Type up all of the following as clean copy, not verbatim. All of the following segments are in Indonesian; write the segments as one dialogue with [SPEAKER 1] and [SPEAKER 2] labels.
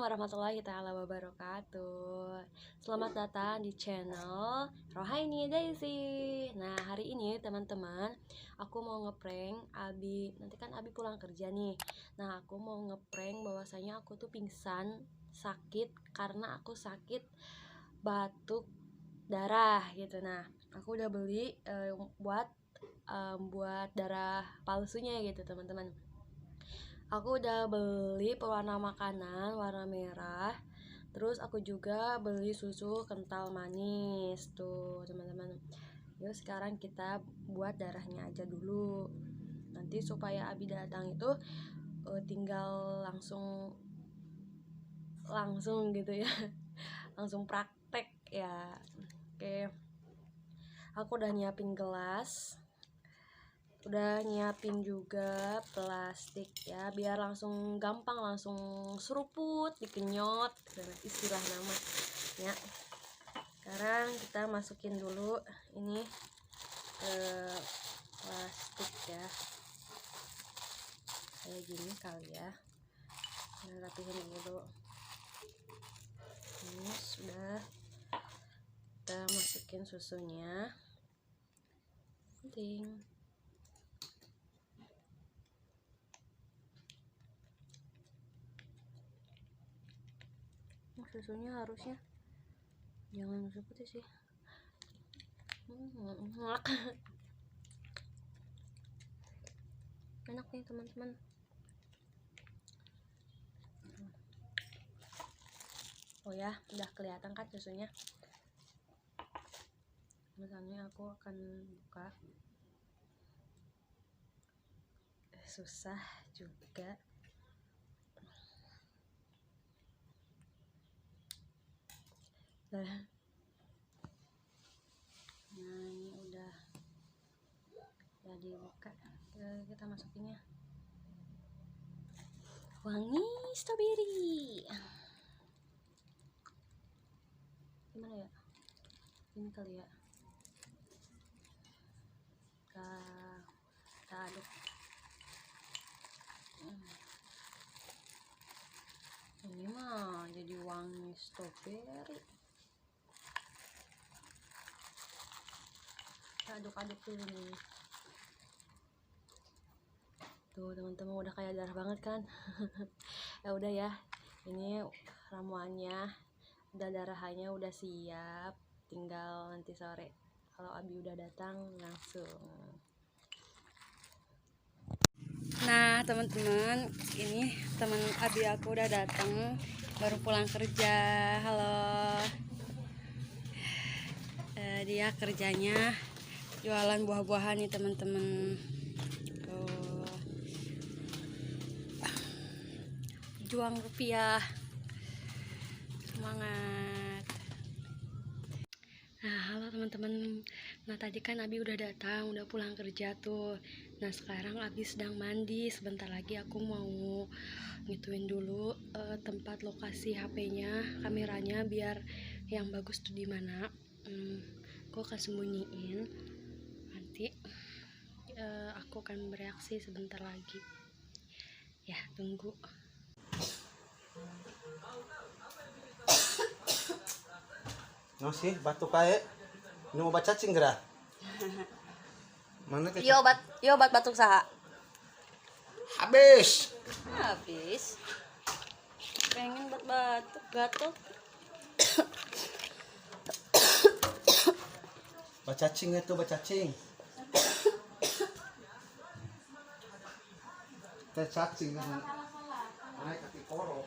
[SPEAKER 1] warahmatullahi taala wabarakatuh. Selamat datang di channel Rohaini Daisy. Nah, hari ini teman-teman, aku mau ngeprank Abi. Nanti kan Abi pulang kerja nih. Nah, aku mau ngeprank bahwasanya aku tuh pingsan, sakit karena aku sakit batuk darah gitu. Nah, aku udah beli buat darah palsunya gitu, teman-teman. Aku udah beli pewarna makanan warna merah. Terus aku juga beli susu kental manis tuh, teman-teman. Yuk sekarang kita buat darahnya aja dulu. Nanti supaya Abi datang itu tinggal langsung gitu ya. Langsung praktek ya. Oke. Aku udah nyiapin gelas. Udah nyiapin juga plastik ya, biar langsung gampang, langsung seruput, dikenyot, istilah nama ya. Sekarang kita masukin dulu ini ke plastik ya, kayak gini kali ya. Nah, rapihin dulu. Ini sudah kita masukin susunya, penting. Susunya harusnya jangan susu putih sih. Enak nih teman-teman. Oh ya, udah kelihatan kan susunya. Misalnya aku akan buka. Susah juga. Nah, ini udah dibuka. Kita masukinnya. Wangi strawberry. Gimana ya? Ini kali ya. Kita aduk. Ini mah jadi wangi strawberry. Kita aduk-aduk dulu nih. Tuh teman-teman, udah kayak darah banget kan. Ya udah ya, ini ramuannya udah, darahnya udah siap, tinggal nanti sore kalau Abi udah datang langsung. Nah teman-teman, ini teman Abi aku udah datang, baru pulang kerja. Halo. Dia kerjanya jualan buah-buahan nih teman-teman. Juang rupiah, semangat. Nah halo teman-teman, nah tadi kan Abi udah datang, udah pulang kerja tuh. Nah sekarang Abi sedang mandi, sebentar lagi aku mau ngituin dulu tempat lokasi HP-nya, kameranya biar yang bagus tuh di mana. Aku akan sembunyiin, nanti aku akan bereaksi sebentar lagi. Ya tunggu.
[SPEAKER 2] No sih, batuk kae. Ini obat cacing gerah. Mana ke?
[SPEAKER 1] Iya obat batuk saha.
[SPEAKER 2] Habis.
[SPEAKER 1] Pengen batuk.
[SPEAKER 2] Obat cacing itu, obat cacing. Teh cacing kan. Naik kaki koro.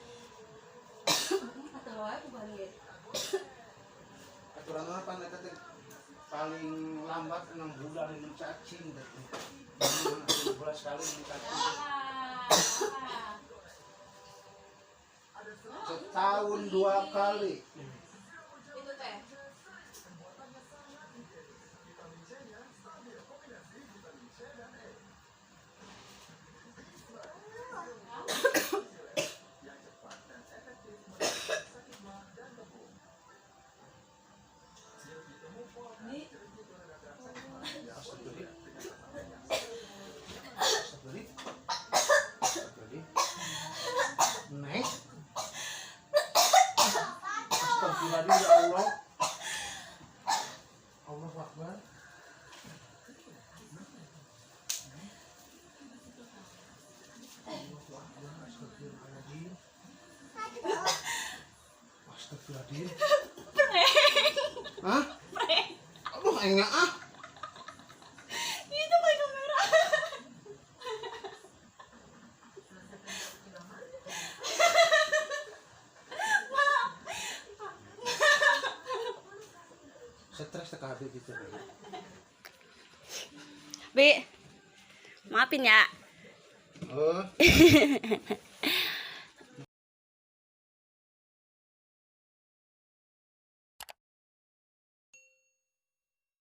[SPEAKER 2] Aturan apa nek teh paling lambat 6 bulan minum cacing gitu. 6 bulan sekali minum cacing. Setahun 2 kali.
[SPEAKER 1] Itu teh.
[SPEAKER 2] Naik. Hah? Aduh, enggak ah.
[SPEAKER 1] Itu pakai kamera.
[SPEAKER 2] Stres TKB gitu.
[SPEAKER 1] Bi, maafin ya.
[SPEAKER 2] Oh.